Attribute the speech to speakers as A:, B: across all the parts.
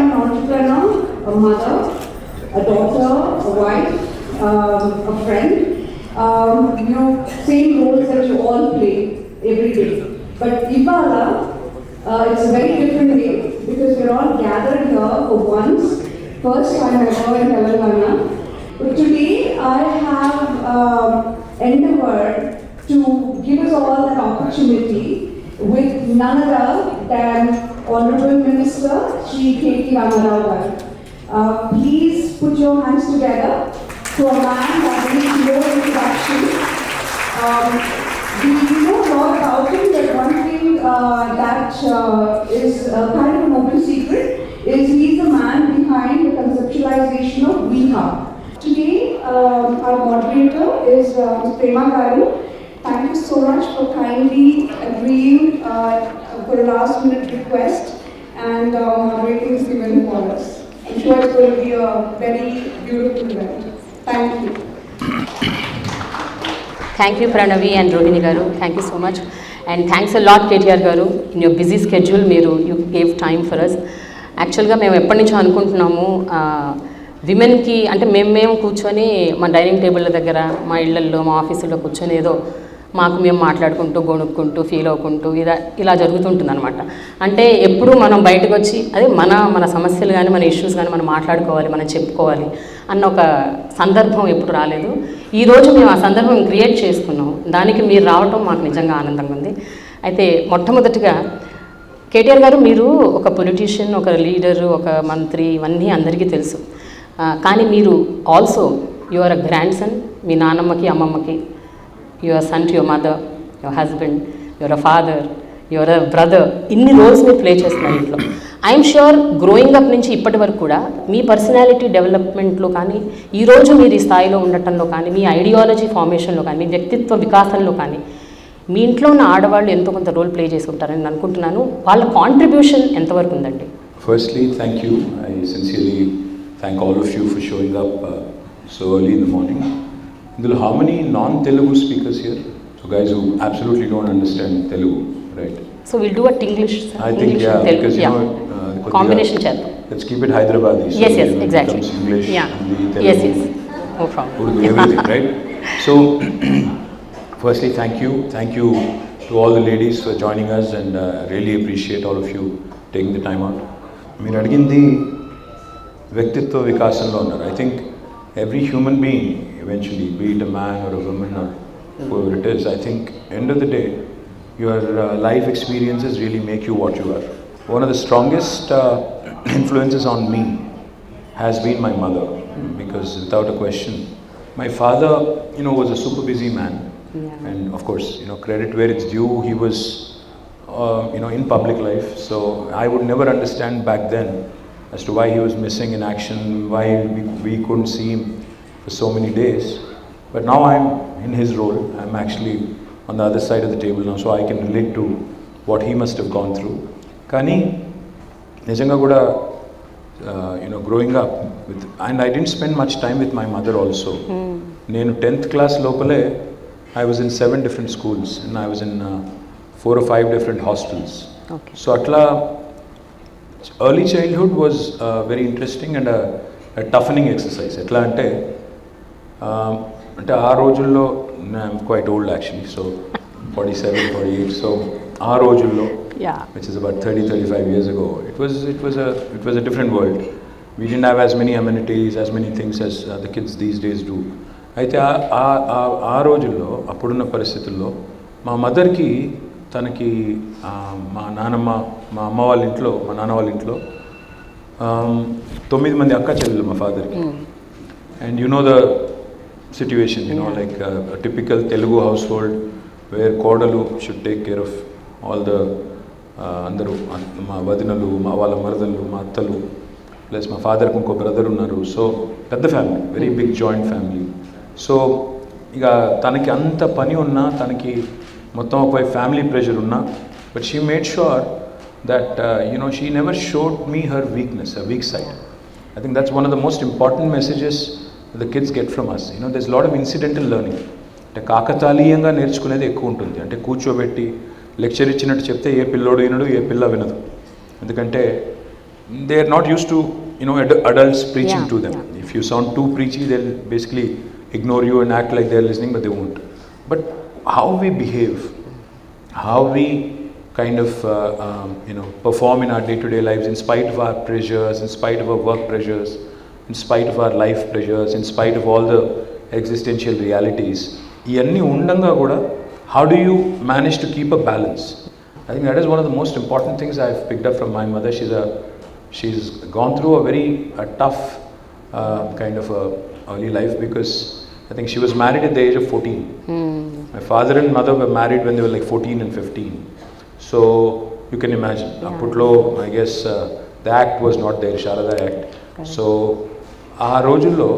A: I'm an entrepreneur, a mother, a daughter, a wife, a friend. Same roles that you all play every day. But Ivala, it's a very different day because we're all gathered here for once, first time ever in Telangana. But today I have endeavored to give us all an opportunity with none other than Honorable Minister Shri KTR Interview. Please put your hands together to a man that needs no introduction. We know a lot about him, but one thing that is kind of an open secret is he's the man behind the conceptualization of WeHa. Today, our moderator is Prema Garu. Thank you so much for kindly agreeing for a last minute request and moderating this event for us. I'm sure it's going to be a very beautiful event. Thank you.
B: Thank you, Pranavi and Rohini Garu. Thank you so much. And thanks a lot, KTR Garu. In your busy schedule, you gave time for us. యాక్చువల్గా మేము ఎప్పటి నుంచో అనుకుంటున్నాము విమెన్కి అంటే మేము కూర్చొని మా dining table దగ్గర మా ఇళ్లల్లో మా ఆఫీసుల్లో కూర్చొని ఏదో మాకు మేము మాట్లాడుకుంటూ గొణుక్కుంటూ ఫీల్ అవ్వకుంటూ ఇలా జరుగుతుంటుంది అనమాట. అంటే ఎప్పుడు మనం బయటకు వచ్చి అదే మన సమస్యలు కానీ మన ఇష్యూస్ కానీ మనం మాట్లాడుకోవాలి, మనం చెప్పుకోవాలి అన్న ఒక సందర్భం ఎప్పుడు రాలేదు. ఈరోజు మేము ఆ సందర్భం క్రియేట్ చేసుకున్నాం. దానికి మీరు రావటం మాకు నిజంగా ఆనందంగా ఉంది. అయితే మొట్టమొదటిగా కేటీఆర్ గారు, మీరు ఒక పొలిటీషియన్, ఒక లీడరు, ఒక మంత్రి, ఇవన్నీ అందరికీ తెలుసు. కానీ మీరు also you are a grandson. మీ నాన్నమ్మకి అమ్మమ్మకి you are son to your mother, your husband, your uh father, your uh brother. ఇన్ని రోల్స్ మీరు ప్లే చేస్తున్నారు ఇంట్లో. ఐఎమ్ ష్యూర్ గ్రోయింగ్ అప్ నుంచి ఇప్పటి వరకు కూడా మీ పర్సనాలిటీ డెవలప్మెంట్లో కానీ, ఈరోజు మీరు ఈ స్థాయిలో ఉండటంలో కానీ, మీ ఐడియాలజీ ఫార్మేషన్లో కానీ, మీ వ్యక్తిత్వ వికాసంలో కానీ మీ ఇంట్లో ఉన్న ఆడవాళ్ళు ఎంతో కొంత రోల్ ప్లే చేసి ఉంటారని నేను అనుకుంటున్నాను. వాళ్ళ కాంట్రిబ్యూషన్ ఎంతవరకు ఉందండి?
C: Firstly, thank you. I sincerely thank all of you for showing up so early in the morning. How many non-Telugu speakers here? So guys who absolutely don't understand Telugu, right?
B: So we'll do a English.
C: I think
B: English
C: yeah,
B: Telugu,
C: because
B: yeah. Combination chat.
C: Let's keep it Hyderabadi. So
B: yes, exactly.
C: English,
B: yeah.
C: Hindi, Telugu,
B: yes. No problem.
C: Urdu, everything, right? So, firstly, thank you to all the ladies for joining us, and really appreciate all of you taking the time out. మీరు అడిగింది వ్యక్తిత్వ వికాసంలో ఉన్నారు. I think every human being eventually, be it a man or a woman or whoever it is, I think end of the day your life experiences really make you what you are. One of the strongest influences on me has been my mother, because without a question, my father, was a super busy man. Yeah. And of course, credit where it's due, he was in public life, so I would never understand back then as to why he was missing in action, why we couldn't see him for so many days. But now I'm in his role. I'm actually on the other side of the table now, so I can relate to what he must have gone through. Kani nijanga kuda growing up with, and I didn't spend much time with my mother also. Nenu 10th class lopale I was in 7 different schools, and I was in 4 or 5 different hostels.
B: Okay.
C: So atla early childhood was very interesting and a toughening exercise. Etla ante aa rojullo, I'm quite old actually, so 47, 48. So aa rojullo,
B: yeah,
C: which is about 30-35 years ago, it was a different world. We didn't have as many amenities, as many things as the kids these days do. అయితే ఆ రోజుల్లో, అప్పుడున్న పరిస్థితుల్లో మా మదర్కి, తనకి మా నాన్నమ్మ, మా అమ్మ వాళ్ళ ఇంట్లో, మా నాన్న వాళ్ళ ఇంట్లో 9 మంది అక్క చెల్లెలు మా ఫాదర్కి. And the situation, like a typical Telugu household where కోడలు should take care of all the అందరూ, మా వదినలు, మా వాళ్ళ మరదలు, మా అత్తలు, ప్లస్ మా ఫాదర్కి ఇంకో బ్రదర్ ఉన్నారు. సో పెద్ద family, very big joint family. So ఇక తనకి అంత పని ఉన్నా, తనకి మొత్తం ఒక ఫ్యామిలీ ప్రెషర్ ఉన్నా, but she made sure that she never showed me her weakness, her weak side. I think that's one of the most important messages the kids get from us. There is lot of incidental learning. అంటే కాకతాళీయంగా నేర్చుకునేది ఎక్కువ ఉంటుంది. అంటే కూర్చోబెట్టి lecture ఇచ్చినట్టు చెప్తే ఏ పిల్లోడు వినడు, ఏ పిల్ల వినదు. ఎందుకంటే they are not used to, adults preaching
B: Yeah,
C: to them.
B: yeah.
C: If you sound too preachy, they'll basically ignore you and act like they're listening, but they won't. But how we behave, how we kind of, perform in our day-to-day lives in spite of our pressures, in spite of our work pressures, in spite of our life pressures, in spite of all the existential realities. ఇవన్నీ ఉండంగా కూడా how do you manage to keep a balance? I think that is one of the most important things I've picked up from my mother. She's gone through a very tough kind of early life, because I think she was married at the age of 14. My father and mother were married when they were like 14 and 15. So you can imagine. Apputlo, I guess the act was not there, Sharada Act.
B: Correct.
C: So ఆ రోజుల్లో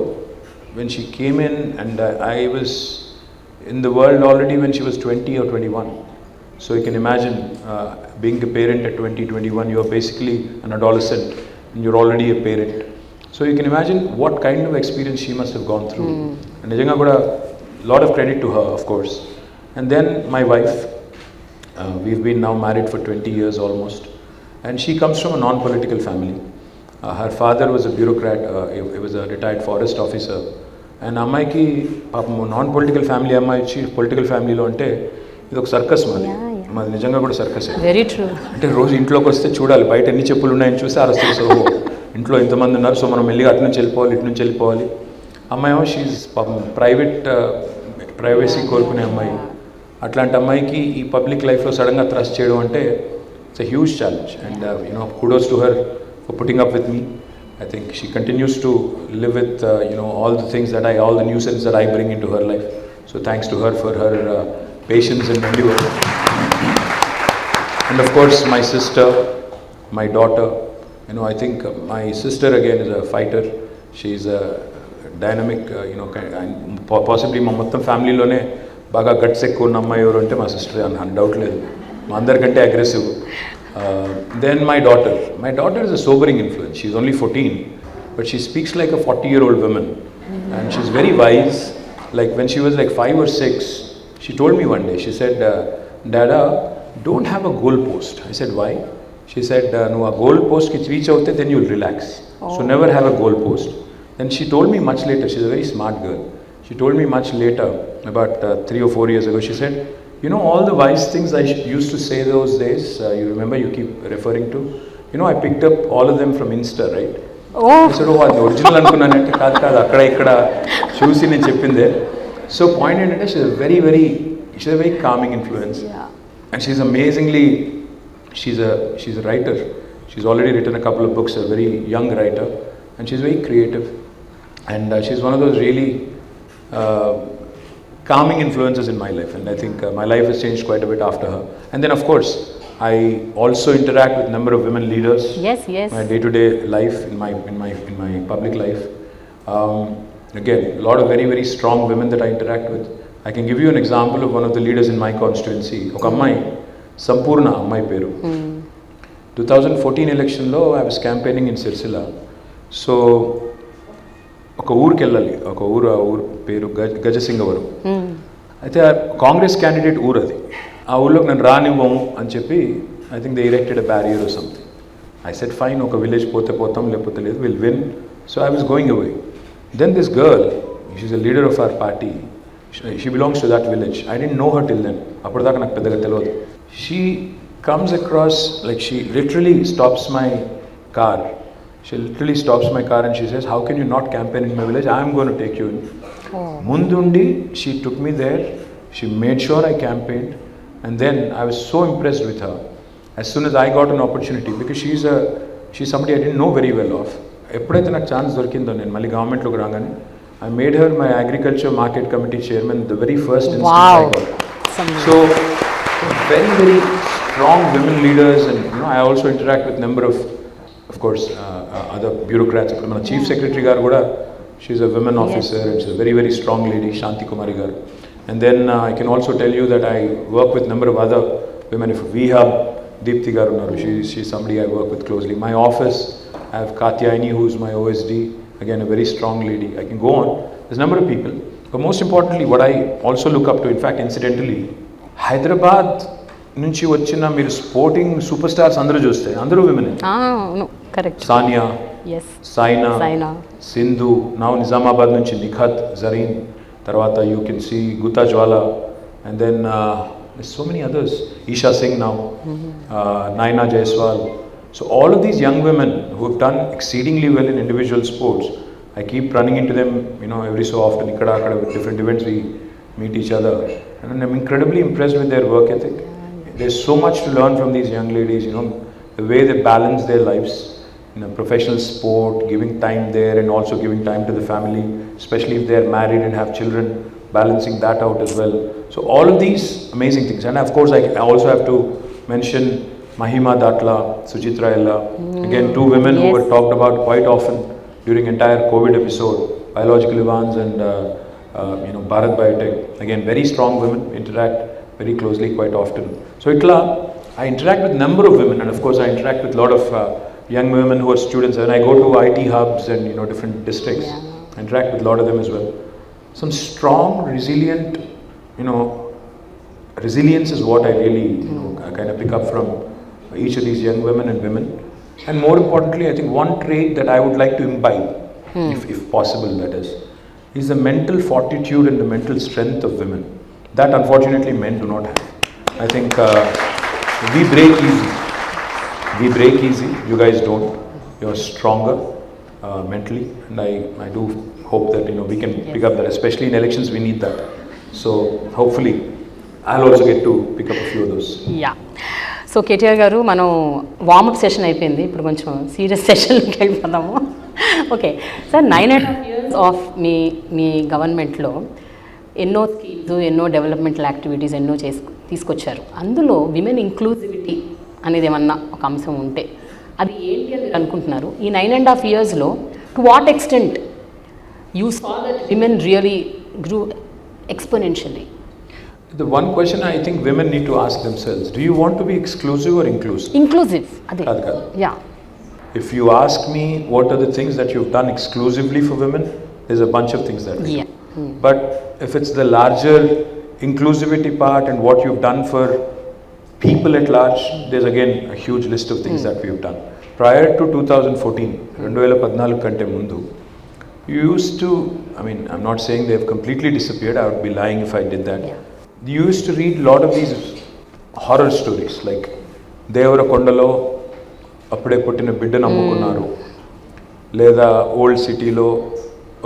C: when she came in, and I was in the world already when she was 20 or 21. So you can imagine being a parent at 20, 21, you're basically an adolescent and you're already a parent. So you can imagine what kind of experience she must have gone through. And నిజంగా కూడా lot of credit to her, of course. And then my wife, we've been now married for 20 years almost, and she comes from a non-political family. Her father was a bureaucrat, he was a retired forest officer. And అమ్మాయికి పాపం non-political family అమ్మాయి వచ్చి political ఫ్యామిలీలో అంటే ఇది ఒక circus మాది. మాది నిజంగా కూడా సర్కస్.
B: Very true.
C: అంటే రోజు ఇంట్లోకి వస్తే చూడాలి బయట ఎన్ని చెప్పులు ఉన్నాయని చూస్తే అరస్తుంది. సో ఇంట్లో ఇంతమంది ఉన్నారు, సో మనం వెళ్ళి అటు నుంచి వెళ్ళిపోవాలి, ఇటు నుంచి వెళ్ళిపోవాలి. అమ్మాయి ఏమో షీజ్ పాపం ప్రైవసీ కోరుకునే అమ్మాయి. అట్లాంటి అమ్మాయికి ఈ పబ్లిక్ లైఫ్లో సడన్గా థ్రస్ట్ చేయడం అంటే it's a huge challenge. And kudos to her for putting up with me. I think she continues to live with all the things that all the nuisance that I bring into her life. So thanks to her for her patience and endure. And of course my sister, my daughter. I think my sister again is a fighter. She's a dynamic, possibly మా మొత్తం ఫ్యామిలీలోనే బాగా guts ఎక్కువ ఉన్న అమ్మాయి ఎవరు అంటే మా sister అని డౌట్ లేదు. మా అందరికంటే aggressive. Then my daughter is a sobering influence. She's only 14, but she speaks like a 40-year-old woman. And she's very wise. Like when she was like 5 or 6, she told me one day, she said, Dada, don't have a goal post. I said, why? She said, no, a goal post ki reach out, then you'll relax. So never have a goal post. Then she told me much later, she's a very smart girl. She told me much later, about 3 or 4 years ago, she said, all the wise things I used to say those days, you remember, you keep referring to, I picked up all of them from Insta, right? I said, అది original అనుకున్నానంటే కాదు అక్కడ ఇక్కడ చూసి నేను చెప్పిందే. So point ఏంటంటే షీ's a very calming influence. And she's amazingly, she's a writer. She's already written a couple of books, a very young writer, and she's very creative. And she's one of those really calming influences in my life, and I think my life has changed quite a bit after her. And then of course I also interact with a number of women leaders.
B: Yes.
C: My day-to-day life, in my public life. Again, a lot of very, very strong women that I interact with. I can give you an example of one of the leaders in my constituency. ఒక అమ్మాయి సంపూర్ణ అమ్మాయి పేరు. 2014 ఎలక్షన్లో I was campaigning in Sirsila. So ఒక ఊరికి వెళ్ళాలి, ఒక ఊరు పేరు గజసింగవరం. అయితే కాంగ్రెస్ క్యాండిడేట్ ఊరు అది. ఆ ఊళ్ళోకి నన్ను రానివ్వము అని చెప్పి I think they erected a barrier or something. I said fine, ఒక విలేజ్ పోతే పోతాం, లేకపోతే లేదు, will win. So I was going away. Then this girl, she's a leader of our party, she belongs to that village. I don't know her till then. అప్పటిదాకా నాకు పెద్దగా తెలియదు. She comes across, like she literally stops my car. She literally stops my car and she says, how can you not campaign in my village? I am going to take you in. Mundundi, she took me there. She made sure I campaigned. And then I was so impressed with her. As soon as I got an opportunity, because she's somebody I didn't know very well of. ఎప్పుడైతే నాకు chance దొరికిందో నేను మళ్ళీ గవర్నమెంట్లోకి రాగానే I made her my agriculture market committee chairman the very first instance I got. So very, very strong women leaders, and I also interact with number of course other bureaucrats. మన chief secretary గారు కూడా, she's a women officer, and she's a very, very strong lady, Shanti Kumari garu. And then I can also tell you that I work with number of other women. If we have Deepthi garu unnaru, she's somebody I work with closely. My office, I have Katyayani, who's my OSD, again a very strong lady. I can go on. There's a number of people. But most importantly, what I also look up to, in fact incidentally, Hyderabad నుంచి వచ్చిన మీరు sporting super stars అందరూ చూస్తే అందరూ విమెనే.
B: అవును, correct.
C: Sania,
B: yes,
C: Saina, Sindhu, now Nizamabad నుంచి నిఖత్, జరీన్, తర్వాత you can see Gutta Jwala, and then so many others, Isha Singh now, Naina Jaiswal. So all of these young women who have done exceedingly well in individual sports, I keep running into them, every so often, with different events we meet each other, and I'm incredibly impressed with their work ethic. There's so much to learn from these young ladies, the way they balance their lives in a professional sport, giving time there and also giving time to the family, especially if they're married and have children, balancing that out as well. So all of these amazing things, and of course I also have to mention Mahima Datla, Suchitra Ella, again two women who were talked about quite often during entire COVID episode, Biological Evans and Bharat Biotech. Again, very strong women, interact very closely quite often. So I interact with number of women, and of course I interact with a lot of young women who are students, and I go to IT hubs and different districts, I interact with a lot of them as well. Some strong, resilient, resilience is what I really I kind of pick up from each of these young women and women. And more importantly, I think one trait that I would like to imbibe, if possible that is the mental fortitude and the mental strength of women. That unfortunately men do not have. I think we break easy, you guys don't. You're stronger mentally, and I do hope that we can pick up that, especially in elections we need that. So hopefully I'll also get to pick up a few of those.
B: Yeah. So KTR గారు, మనం warm up session అయిపోయింది, ఇప్పుడు కొంచెం serious సెషన్కి వెళ్ళిపోదాము. Okay sir, 9.5 years of మీ గవర్నమెంట్లో ఎన్నో schemes, ఎన్నో developmental activities ఎన్నో తీసుకొచ్చారు. అందులో విమెన్ ఇంక్లూజివిటీ అనేది ఏమన్నా ఒక అంశం ఉంటే అది ఏంటి అని మీరు అనుకుంటున్నారు? ఈ 9.5 yearsలో to what extent you saw that women really grew exponentially?
C: The one question I think women need to ask themselves, do you want to be exclusive or inclusive?
B: Inclusive, ade. Yeah.
C: If you ask me what are the things that you've done exclusively for women, there's a bunch of things that we do. But if it's the larger inclusivity part and what you've done for people at large, there's again a huge list of things that we've done. Prior to 2014, 2014 kante mundu, you used to, I'm not saying they have completely disappeared, I would be lying if I did that. You used to read a lot of these horror stories, like Devara Kondalo, అప్పుడే పుట్టిన బిడ్డను అమ్ముకున్నారు, లేదా old సిటీలో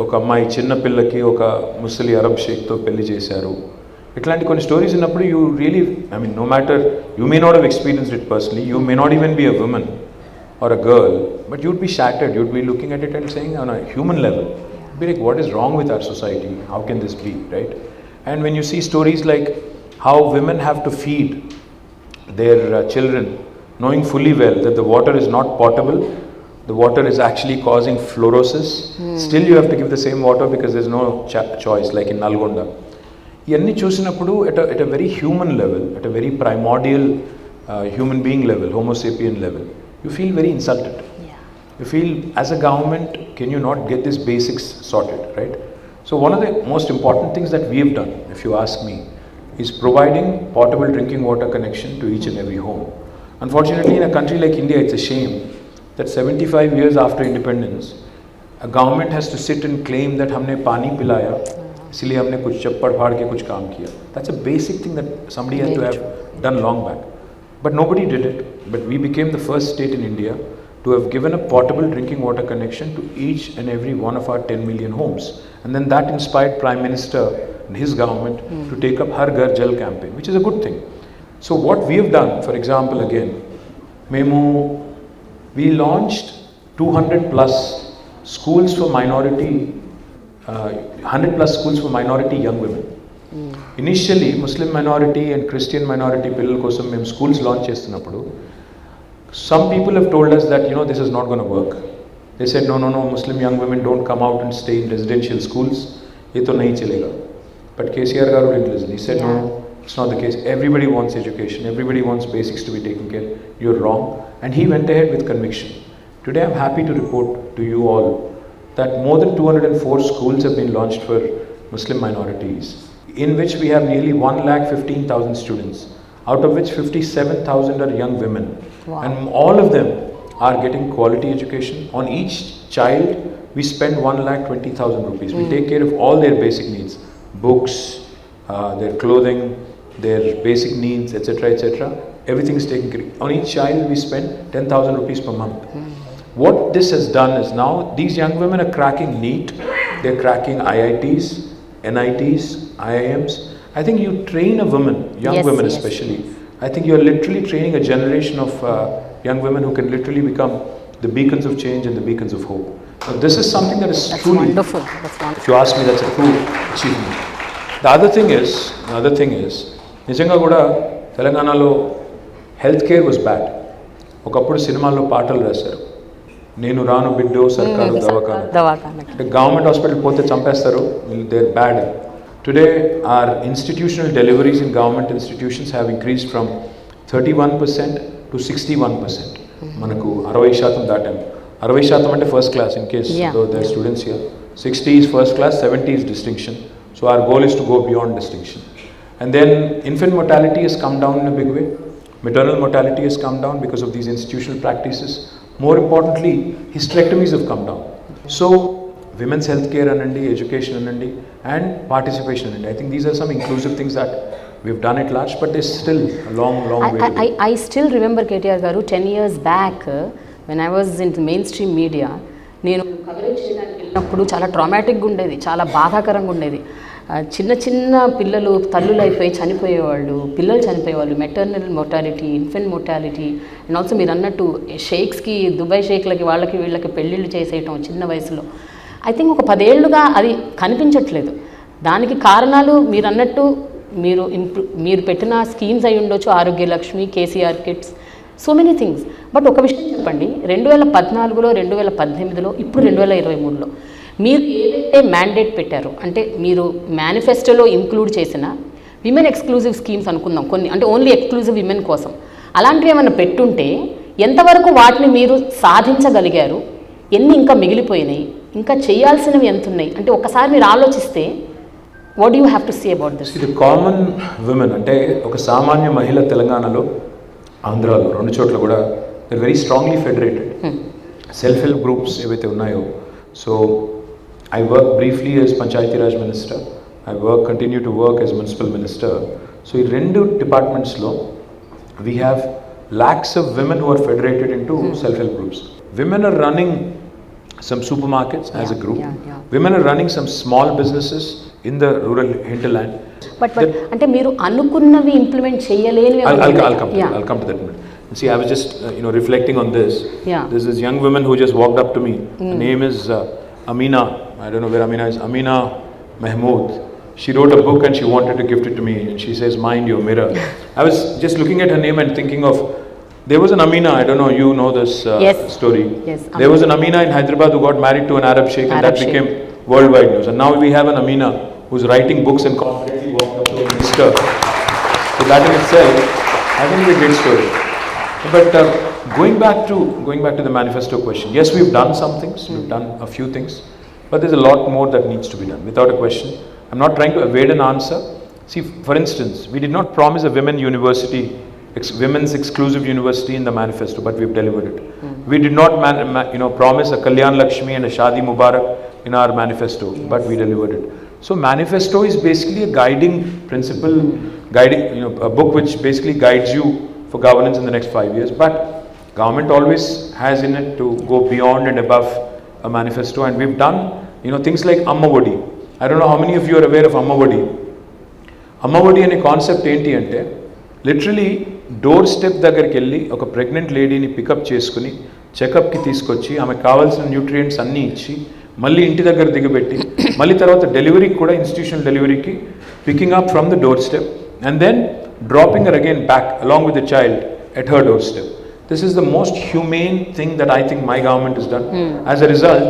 C: ఒక అమ్మాయి చిన్న పిల్లకి ఒక ముసలి అరబ్ షేక్తో పెళ్లి చేశారు. ఇట్లాంటి కొన్ని స్టోరీస్ ఉన్నప్పుడు you really, no matter, you may not have experienced it personally, you may not even be a woman or a girl, but you'd be shattered, you'd be looking at it and saying on a human level, be like, what is wrong with our society, how can this be, right? And when you see stories like how women have to feed their children, knowing fully well that the water is not potable, the water is actually causing fluorosis, still you have to give the same water because there's no choice, like in Nalgonda. Iyanni chusinappudu at a very human level, at a very primordial human being level, homo sapien level, you feel very insulted. You feel, as a government, can you not get these basics sorted, right? So one of the most important things that we have done, if you ask me, is providing portable drinking water connection to each and every home. Unfortunately, in a country like India, it's a shame that 75 years after independence, a government has to sit and claim that हमने पानी पिलाया, इसलिए हमने कुछ चप्पड़ फाड़ के कुछ काम किया. That's a basic thing that somebody has to have done long back. But nobody did it. But we became the first state in India to have given a portable drinking water connection to each and every one of our 10 million homes. And then that inspired Prime Minister and his government to take up Har Ghar Jal campaign, which is a good thing. So what we have done, for example, again, we launched 200 plus schools for minority, 100 plus schools for minority young women. Initially, Muslim minority and Christian minority పిల్లల కోసం మేము schools launch చేస్తున్నప్పుడు some people have told us that this is not going to work. They said no, Muslim young women don't come out and stay in residential schools, ye to nahi chalega. But KCR garu didn't listen. He said no, it's not the case. Everybody wants education, everybody wants basics to be taken care. You're wrong. And he went ahead with conviction. Today I'm happy to report to you all that more than 204 schools have been launched for Muslim minorities, in which we have nearly 1,15,000 students. out of which 57,000 are young women.
B: Wow.
C: And all of them are getting quality education. On each child, we spend 1,20,000 rupees. We take care of all their basic needs, books, their clothing, their basic needs, etc., etc. Everything is taken care of. On each child, we spend 10,000 rupees per month. What this has done is now these young women are cracking NEET, they're cracking IITs, NITs, IIMs. I think you train a woman, young women especially, I think you're literally training a generation of young women who can literally become the beacons of change and the beacons of hope. So this is something that is truly
B: wonderful. That's wonderful.
C: If you ask me, that's a true achievement. The other thing is, నిజంగా కూడా తెలంగాణలో health care was bad. ఒకప్పుడు సినిమాల్లో పాటలు రాశారు, నేను రాను బిడ్డో సర్కారు దవాఖాన, అంటే గవర్నమెంట్ హాస్పిటల్ పోతే చంపేస్తారు, they are bad. Today are institutional deliveries in government institutions have increased from 31% to 61%. మనకు 60% దాటాము. 60% అంటే first class in case there students here, 60 is first class, 70 is distinction. So our goal is to go beyond distinction. And then infant mortality has come down in a big way. Maternal mortality has come down because of these institutional practices. More importantly, hysterectomies have come down. So women's healthcare anandi, education anandi, and participation anandi. I think these are some inclusive things that we've done at large, but there's still a long way to go.
B: I still remember KTR garu 10 years back when I was in the mainstream media, నేను coverage చేయడానికి వెళ్ళినప్పుడు చాలా ట్రామాటిక్గా ఉండేది, చాలా బాధాకరంగా ఉండేది. చిన్న చిన్న పిల్లలు తల్లులు అయిపోయి చనిపోయేవాళ్ళు, పిల్లలు చనిపోయేవాళ్ళు, maternal mortality, infant mortality, and also మీరు అన్నట్టు షేక్స్కి, దుబాయ్ షేక్లకి వాళ్ళకి వీళ్ళకి పెళ్ళిళ్ళు చేసేయటం చిన్న వయసులో. ఐ థింక్ ఒక 10 ఏళ్ళుగా అది కనిపించట్లేదు. దానికి కారణాలు మీరు అన్నట్టు మీరు పెట్టిన స్కీమ్స్ అయి ఉండొచ్చు, Arogya Lakshmi, KCR kits, so many things. But ఒక విషయం చెప్పండి, 2014లో, 2018లో, ఇప్పుడు 2023లో మీరు ఏదైతే మ్యాండేట్ పెట్టారో, అంటే మీరు మేనిఫెస్టోలో ఇంక్లూడ్ చేసిన విమెన్ ఎక్స్క్లూజివ్ స్కీమ్స్ అనుకుందాం కొన్ని, అంటే ఓన్లీ ఎక్స్క్లూజివ్ విమెన్ కోసం, అలాంటివి ఏమైనా పెట్టుంటే ఎంతవరకు వాటిని మీరు సాధించగలిగారు, ఎన్ని ఇంకా మిగిలిపోయినాయి, ఇంకా చేయాల్సినవి ఎంత ఉన్నాయి, అంటే ఒకసారి మీరు ఆలోచిస్తే what do you have to say about this?
C: ఇది కామన్ విమెన్ అంటే ఒక సామాన్య మహిళ తెలంగాణలో, ఆంధ్రాలో, 2 చోట్ల కూడా they very strongly federated. Self help groups ఏవైతే ఉన్నాయో, so I work briefly as Panchayati Raj Minister. I continue to work as Municipal Minister. So in rendu departments lo, we have lakhs of women who are federated into self-help groups. Women are running some supermarkets as a group. Women are running some small businesses in the rural hinterland.
B: But ante meeru anukunnami implement cheyaleni.
C: I'll come to that minute. See, I was just reflecting on this. There's this young woman who just walked up to me. Her name is Amina. I don't know where Amina is. Amina Mahmood. She wrote a book and she wanted to gift it to me. And she says, "Mind your mirror." I was just looking at her name and thinking of, there was an Amina, I don't know, you know this story.
B: Yes.
C: There was an Amina in Hyderabad who got married to an Arab sheikh, and that became worldwide news. And now we have an Amina who's writing books and confidently walked up to a minister. So that in itself, I think is a great story. But going back to the manifesto question, yes, we've done some things, we've done a few things, but there's a lot more that needs to be done, without a question. I'm not trying to evade an answer. See, for instance, we did not promise a women's exclusive university in the manifesto, but we've delivered it. We did not promise a Kalyan Lakshmi and a Shadi Mubarak in our manifesto, but we delivered it. So manifesto is basically a guiding principle, a book which basically guides you for governance in the next 5 years, but government always has in it to go beyond and above a manifesto, and we've done things like Amma Vodi. I don't know how many of you are aware of Amma Vodi. Amma Vodi ane concept enti ante literally door step దగ్గరికి వెళ్ళి ఒక pregnant లేడీని pickup చేసుకుని చెకప్కి తీసుకొచ్చి ఆమెకు కావాల్సిన nutrients అన్నీ ఇచ్చి మళ్ళీ ఇంటి దగ్గర దిగబెట్టి మళ్ళీ తర్వాత డెలివరీకి కూడా ఇన్స్టిట్యూషనల్ డెలివరీకి picking up from the door step and then dropping her again back along with the child at her doorstep. This is the most humane thing that I think my government has done. As a result,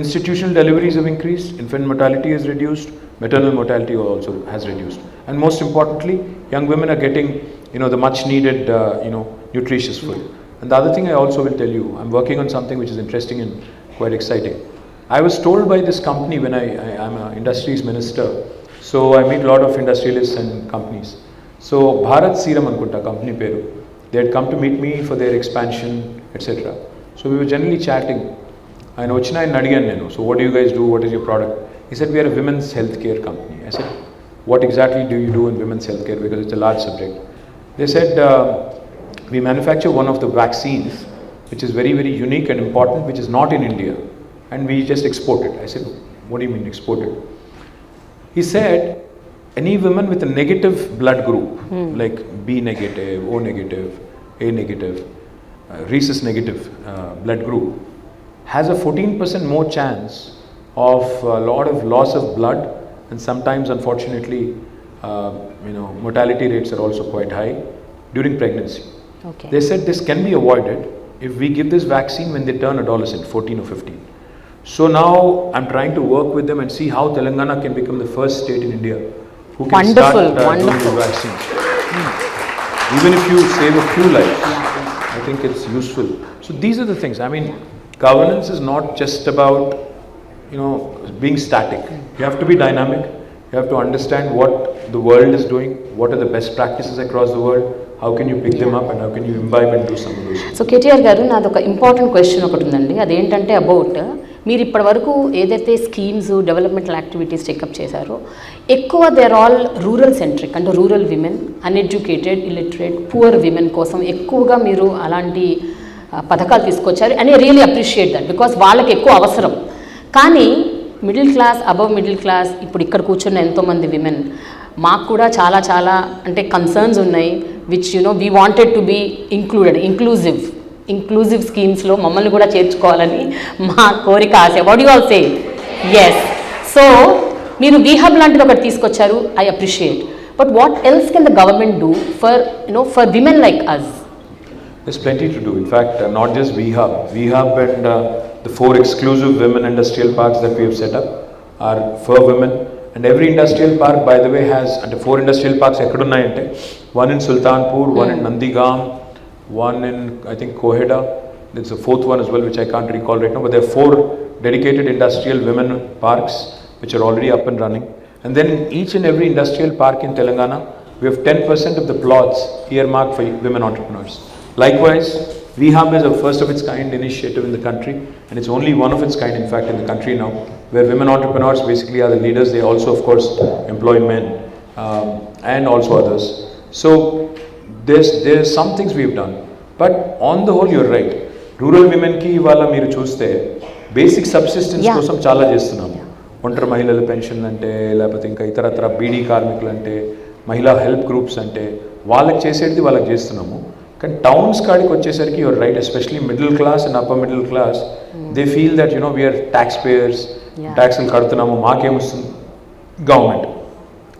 C: institutional deliveries have increased, infant mortality has reduced, maternal mortality also has reduced, and most importantly, young women are getting the much needed nutritious food. And the other thing I also will tell you, I'm working on something which is interesting and quite exciting. I was told by this company when I'm an industries minister, so I meet a lot of industrialists and companies. So Bharat Serum anukunta company peru. They had come to meet me for their expansion, etc. So we were generally chatting. ఆయన వచ్చిన ఆయన అడిగాను నేను, so what you guys do, what is your product? He said we are a women's healthcare company. I said, what exactly do you do in women's healthcare, because it's a large subject? They said we manufacture one of the vaccines which is very, very unique and important, which is not in India, and we just export it. I said, what do you mean export it? He said any woman with a negative blood group, like B negative, O negative, A negative, rhesus negative blood group, has a 14% more chance of a lot of loss of blood, and sometimes unfortunately mortality rates are also quite high during pregnancy.
B: Okay.
C: They said this can be avoided if we give this vaccine when they turn adolescent, 14 or 15. So now I'm trying to work with them and see how Telangana can become the first state in India who can
B: Wonderful,
C: start doing the vaccines. Even if you save a few lives, I think it's useful. So these are the things. I mean, governance is not just about being static. You have to be dynamic. You have to understand what the world is doing, what are the best practices across the world, how can you pick them up, and how can you imbibe and do some of those things.
B: So KTR గారు, నాది ఒక important question ఒకటి ఉందండి. అదేంటంటే about మీరు ఇప్పటి వరకు ఏదైతే స్కీమ్స్, డెవలప్మెంటల్ యాక్టివిటీస్ టేకప్ చేశారో ఎక్కువ they are all rural centric, అంటే rural women, uneducated, illiterate, poor women కోసం ఎక్కువగా మీరు అలాంటి పథకాలు తీసుకొచ్చారు. అని రియలీ అప్రిషియేట్ దట్, బికాస్ వాళ్ళకి ఎక్కువ అవసరం. కానీ middle class, above middle class, ఇప్పుడు ఇక్కడ కూర్చున్న ఎంతోమంది విమెన్, మాకు కూడా చాలా చాలా అంటే కన్సర్న్స్ ఉన్నాయి, which we wanted to be inclusive స్కీమ్స్లో మమ్మల్ని కూడా చేర్చుకోవాలని మా కోరిక, ఆశ. What you all say? Yes. So మీరు వీహబ్ లాంటిది ఒకటి తీసుకొచ్చారు, I appreciate. But what else can the government do for women like us?
C: There's plenty to do. In fact, not just VHub and the 4 exclusive women industrial parks that we have set up are for women. And every industrial park, by the way, has 4 industrial parks. One in Sultanpur, one in Nandigam, one in, I think, Koheda. There's a 4th one as well, which I can't recall right now. But there are 4 dedicated industrial women parks which are already up and running. And then in each and every industrial park in Telangana, we have 10% of the plots earmarked for women entrepreneurs. Likewise, VHub is a first of its kind initiative in the country, and it's only one of its kind, in fact, in the country now, where women entrepreneurs basically are the leaders. They also, of course, employ men and also others. So there's some things we've done, but on the whole, you're right. Rural women ki ivala మీరు చూస్తే basic subsistence కోసం చాలా చేస్తున్నాము. ఒంటరి మహిళల pension అంటే, లేకపోతే ఇంకా ఇతరత్ర బీడీ కార్మికులు అంటే, మహిళా హెల్ప్ గ్రూప్స్ అంటే, వాళ్ళకి చేసేది వాళ్ళకి చేస్తున్నాము. కానీ టౌన్స్ కాడికి వచ్చేసరికి your right, especially middle class and upper middle class, they feel that we're taxpayers, ట్యాక్స్లు కడుతున్నాము, మాకేమొస్తుంది government.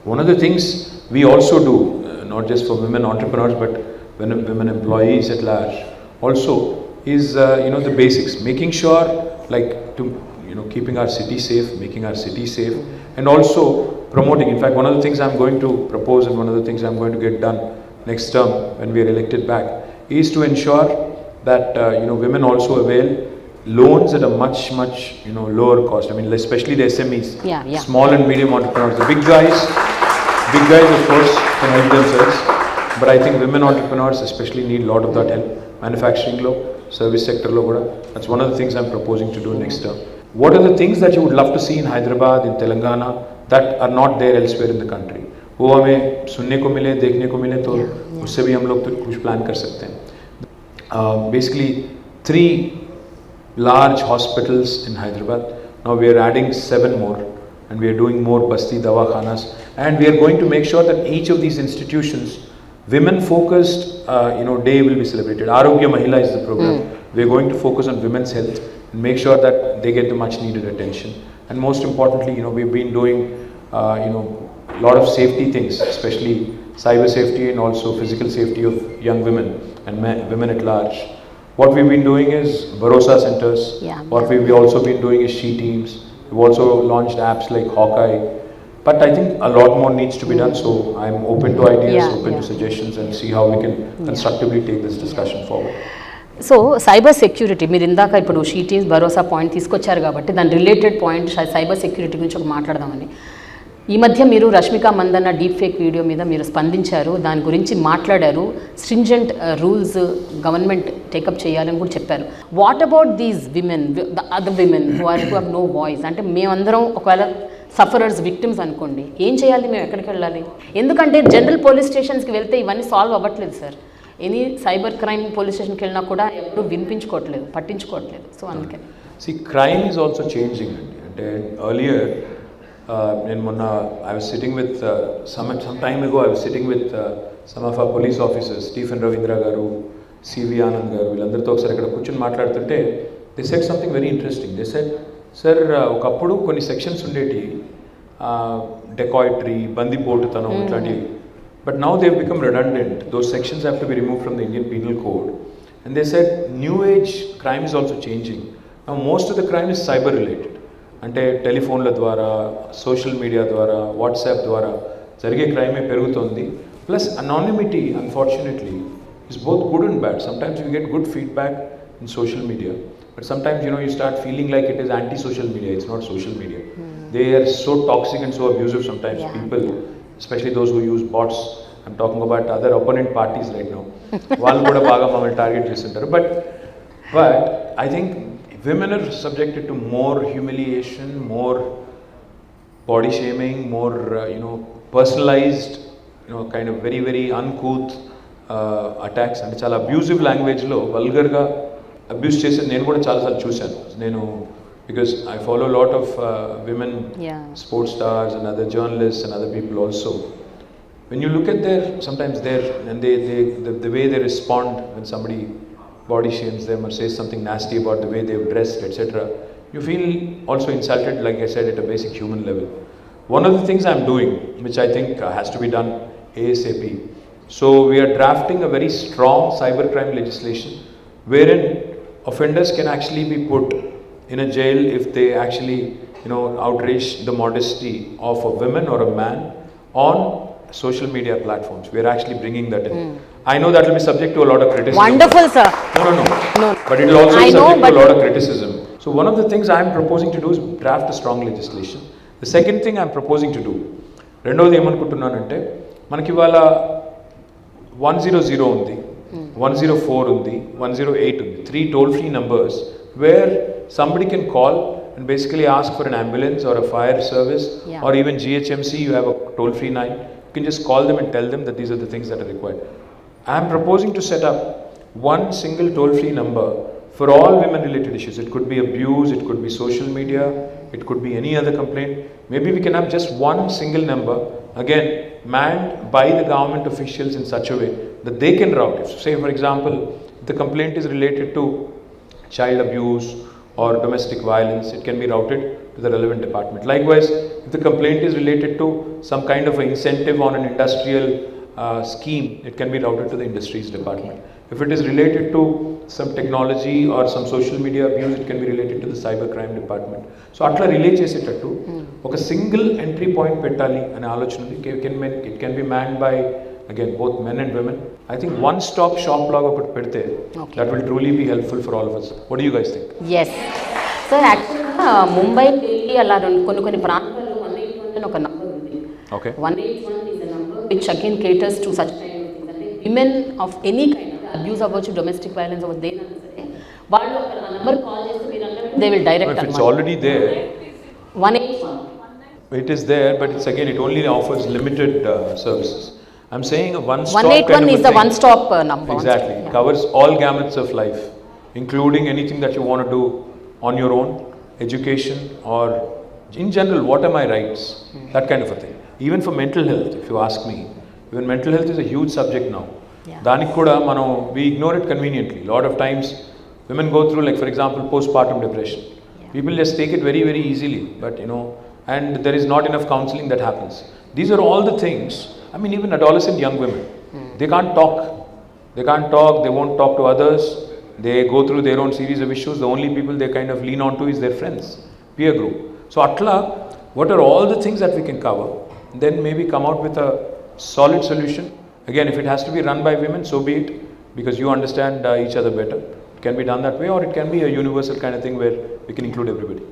C: One of the things we also do, not just for women entrepreneurs but women employees at large also, is the basics, making sure like to keeping our city safe, making our city safe, and also promoting. In fact, one of the things I'm going to propose, and one of the things I'm going to get done next term when we are elected back, is to ensure that women also avail loans at a much lower cost. I mean, especially the SMEs, small and medium entrepreneurs. The big guys of course can help themselves, but I think women entrepreneurs especially need a lot of that help. Manufacturing lo, service sector lo kuda, that's one of the things I'm proposing to do next term. What are the things that you would love to see in Hyderabad, in Telangana, that are not there elsewhere in the country? वो हमें सुनने को मिले, देखने को मिले, तो उससे भी हम लोग तो कुछ प्लान कर सकते हैं. Basically 3 large hospitals in Hyderabad. Now we are adding 7 more, and we are doing more basti dawakhanas, and we are going to make sure that each of these institutions, women focused day will be celebrated. Arogya Mahila is the program. We are going to focus on women's health and make sure that they get the much needed attention. And most importantly, we've been doing a lot of safety things, especially cyber safety and also physical safety of young women and women at large. What we've been doing is Bharosa centers. What we've also been doing is she teams. We've also launched apps like Hawkeye. But I think a lot more needs to be done, so I'm open to ideas, open to suggestions, and see how we can constructively take this discussion forward.
B: So cyber security, మీరు ఇందాక ఇప్పుడు she teams, Bharosa point తీసుకొచ్చారు కాబట్టి దాని related point cyber security గురించి ఒక మాట్లాడదామని. ఈ మధ్య మీరు Rashmika Mandanna deep fake video మీద మీరు స్పందించారు, దాని గురించి మాట్లాడారు, స్ట్రింజెంట్ రూల్స్ గవర్నమెంట్ టేకప్ చేయాలని కూడా చెప్పారు. What about these women, the other women who have no voice? అంటే మేమందరం ఒకవేళ సఫరర్స్, విక్టిమ్స్ అనుకోండి, ఏం చేయాలి, మేము ఎక్కడికి వెళ్ళాలి? ఎందుకంటే జనరల్ పోలీస్ స్టేషన్స్కి వెళ్తే ఇవన్నీ సాల్వ్ అవ్వట్లేదు sir. Any cyber crime police స్టేషన్కి వెళ్ళినా కూడా ఎవరు వినిపించుకోవట్లేదు, పట్టించుకోవట్లేదు. సో అందుకని
C: crime is also changing అండి. అంటే earlier నేను మొన్న I was sitting with some time ago I was sitting with some of our police officers, Stephen Ravindra గారు, CV Anand గారు, వీళ్ళందరితో ఒకసారి ఇక్కడ కూర్చొని మాట్లాడుతుంటే they said something very interesting. They said, sir ఒకప్పుడు కొన్ని సెక్షన్స్ ఉండేటి, డెకాయిటరీ, బందిపోటుతనం, ఇట్లాంటివి. But now they become redundant. Those sections have to be removed from the Indian Penal Code. And they said new age crime is also changing. Now most of the crime is cyber related. అంటే టెలిఫోన్ల ద్వారా, social media ద్వారా, WhatsApp ద్వారా జరిగే క్రైమే పెరుగుతోంది. Plus anonymity unfortunately is both good and bad. Sometimes you get good feedback in social media, but sometimes you start feeling like it is anti-social media. It's not social media. They are so toxic and so abusive sometimes. People, especially those who use bots, I'm talking about other opponent parties right now. వాళ్ళు కూడా బాగా మమ్మల్ని target చేస్తుంటారు. But I think women are subjected to more humiliation, more body shaming, more personalized, kind of very very uncouth attacks. అంటే చాలా abusive లాంగ్వేజ్లో వల్గర్గా abuse చేసేది నేను కూడా చాలాసార్లు చూశాను. నేను because I follow a lot of women sports stars and other journalists and other people also. When you look at sometimes the way they respond when somebody body shames them or says something nasty about the way they've dressed, etc., you feel also insulted, like I said, at a basic human level. One of the things I'm doing, which I think has to be done ASAP, so we are drafting a very strong cybercrime legislation wherein offenders can actually be put in a jail if they actually outrage the modesty of a woman or a man on social media platforms. We are actually bringing that in. I know that will be subject to a lot of criticism.
B: Wonderful, sir.
C: No. But it will also be subject to a lot of criticism. So one of the things I am proposing to do is draft a strong legislation. The second thing I am proposing to do, రెండోది ఏమనుకుంటున్నానంటే, మనకి ఇవాళ 100 ఉంది, 104 ఉంది, 108 ఉంది, 3 toll-free numbers where somebody can call and basically ask for an ambulance or a fire service, or even GHMC, you have a toll-free line. You can just call them and tell them that these are the things that are required. I am proposing to set up one single toll-free number for all women-related issues. It could be abuse, it could be social media, it could be any other complaint. Maybe we can have just one single number, again, manned by the government officials in such a way that they can route it. So say, for example, if the complaint is related to child abuse or domestic violence, it can be routed to the relevant department. Likewise, if the complaint is related to some kind of an incentive on an industrial scheme, it can be routed to the industries department. If it is related to some technology or some social media abuse, it can be related to the cyber crime department. So atla relay chesettattu oka single entry point pettali ane alochana undi. It can be manned by, again, both men and women. I think one stop shop laga okati pedte that will truly be helpful for all of us. What do you guys think?
B: Yes sir, actually Mumbai, Delhi అలా కొన్ని ప్రాంతాల్లో 181 అని ఒక number ఉంది.
C: Okay.
B: 181 is a number which again caters to such kind of things. అంటే women of any kind of abuse అవ్వచ్చు, domestic violence అవ్వచ్చు, దేనైనా సరే వాళ్ళు ఆ నంబర్ కాల్ చేస్తే మీరు అన్నట్టు they will direct.
C: If it's already there,
B: 181.
C: it is there, but it's again, it only offers limited services. I'm saying a one-stop
B: 181
C: kind of
B: is the one-stop number.
C: Exactly. It covers all gamuts of life, including anything that you want to do on your own, education, or in general, what are my rights? That kind of a thing. Even for mental health, if you ask me, even mental health is a huge subject now. Danik kuda we ignore it conveniently. A lot of times, women go through, like for example, postpartum depression. People just take it very, very easily, but and there is not enough counseling that happens. These are all the things. I mean, even adolescent young women, they can't talk. They won't talk to others. They go through their own series of issues. The only people they kind of lean on to is their friends, peer group. So atla, what are all the things that we can cover? Then maybe come out with a solid solution. Again, if it has to be run by women, so be it, because you understand each other better. It can be done that way, or it can be a universal kind of thing where we can include everybody.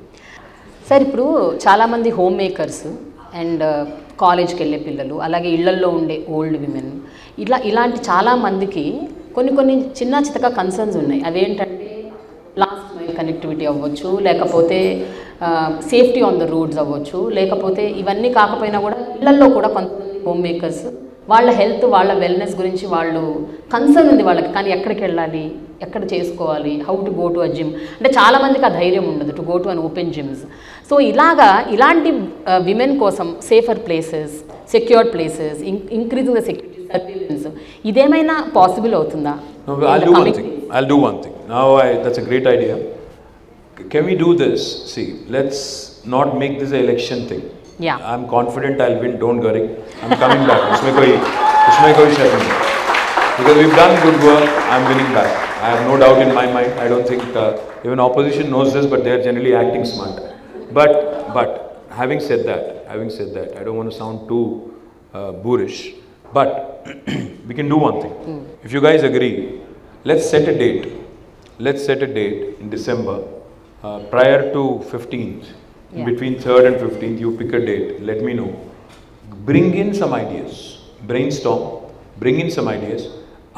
B: Sir, ఇప్పుడు చాలామంది home makers and కాలేజ్కి వెళ్ళే పిల్లలు, అలాగే ఇళ్లల్లో ఉండే old women, ఇలాంటి చాలామందికి కొన్ని చిన్న చితక కన్సర్న్స్ ఉన్నాయి. అవేంటంటే లాస్ట్ మైల్ కనెక్టివిటీ అవ్వచ్చు, లేకపోతే సేఫ్టీ ఆన్ ద రోడ్స్ అవ్వచ్చు, లేకపోతే ఇవన్నీ కాకపోయినా కూడా ఇళ్లల్లో కూడా కొంతమంది హోమ్ మేకర్స్ వాళ్ళ హెల్త్, వాళ్ళ వెల్నెస్ గురించి వాళ్ళు కన్సర్న్ ఉంది వాళ్ళకి. కానీ ఎక్కడికి వెళ్ళాలి, ఎక్కడ చేసుకోవాలి, how to go to a gym, అంటే చాలామందికి ఆ ధైర్యం ఉండదు to go to an open gyms. So ఇలాంటి విమెన్ కోసం safer places, secured places, increasing the security surveillance, ఇదేమైనా పాసిబుల్ అవుతుందా?
C: I'll do one thing. Now that's a great idea. Can we do this? See, let's not make this an election thing.
B: Yeah.
C: I'm confident I'll win, don't worry. I'm coming back. Usme koi shak nahi. Because we've done good work, I'm winning back. I have no doubt in my mind. I don't think even opposition knows this, but they're generally acting smart. But having said that, I don't want to sound too boorish, but we can do one thing. If you guys agree, let's set a date. In December, prior to 15th.
B: Yeah.
C: Between 3rd and 15th, you pick a date, let me know. Bring in some ideas, brainstorm, bring in some ideas.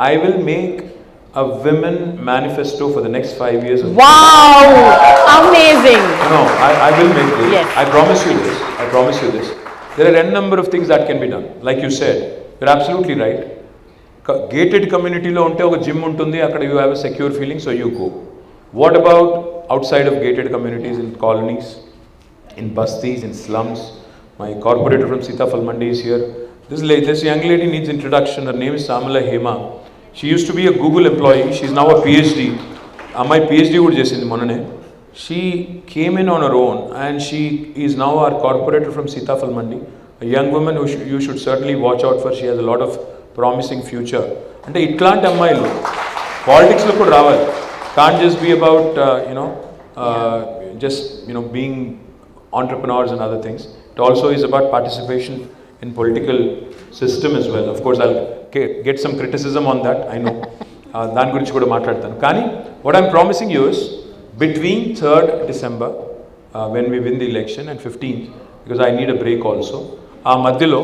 C: I will make a women manifesto for the next 5 years.
B: Wow! Amazing!
C: No, I will make this.
B: Yes.
C: I promise you this. There are n number of things that can be done. Like you said, you're absolutely right. Gated community lo unte oka gym untundi, akkada you have a secure feeling, so you go. What about outside of gated communities, in colonies, in bastis, in slums? My corporator from Sitafal Mandi is here. This young lady needs introduction. Her name is Samala Hema. She used to be a Google employee. She's now a PhD. My PhD would chesindi monane. She came in on her own and she is now our corporator from Sitafal Mandi. A young woman who you should certainly watch out for. She has a lot of promising future. Ante itlanti ammayilu politics lo kuda ravali. Can't just be about being entrepreneurs and other things. It also is about participation in political system as well. Of course, I'll get some criticism on that, I know. దాని గురించి కూడా మాట్లాడతాను. కానీ what I'm promising you is between 3rd December when we win the election and 15th, because I need a break also. ఆ మధ్యలో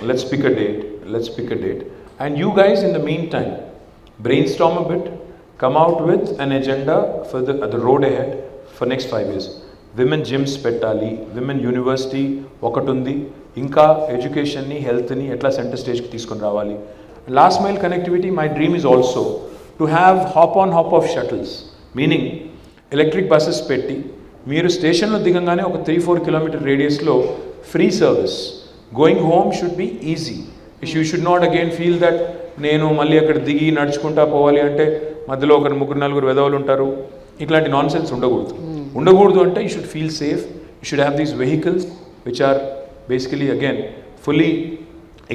C: let's pick a date. And you guys in the meantime brainstorm a bit, come out with an agenda for the road ahead for next 5 years. Women gyms పెట్టాలి, women university ఒకటి ఉంది, ఇంకా ఎడ్యుకేషన్ని, హెల్త్ని ఎట్లా centre స్టేజ్కి తీసుకొని రావాలి. Last mile connectivity, my dream is also to have hop on hop off shuttles, meaning electric buses పెట్టి మీరు స్టేషన్లో దిగంగానే ఒక 3-4 కిలోమీటర్ రేడియస్లో free service. Going home should be easy. You should not again feel that నేను మళ్ళీ అక్కడ దిగి నడుచుకుంటా పోవాలి అంటే మధ్యలో ఒక 3-4 వెధవలు ఉంటారు. ఇట్లాంటి నాన్ సెన్స్ ఉండకూడదు అంటే you should feel safe. You should have these vehicles which are basically again fully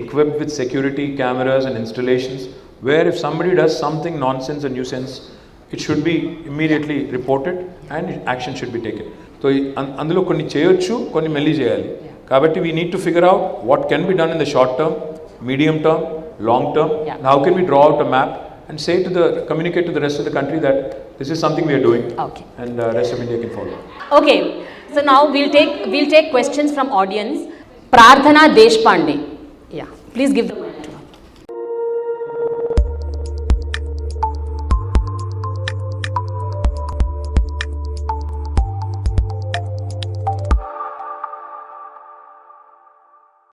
C: equipped with security cameras and installations, where if somebody does something nonsense or nuisance, it should be immediately reported and action should be taken. So అందులో కొన్ని చేయొచ్చు, కొన్ని మెల్లి చేయాలి. కాబట్టి we need to figure out what can be done in the short term, medium term, long term. And how can we draw out a map and communicate to the rest of the country that this is something we are doing.
B: Okay.
C: And rest of India can follow.
B: Okay. So now we'll take questions from audience. Prarthana Deshpande. Yeah. Please give the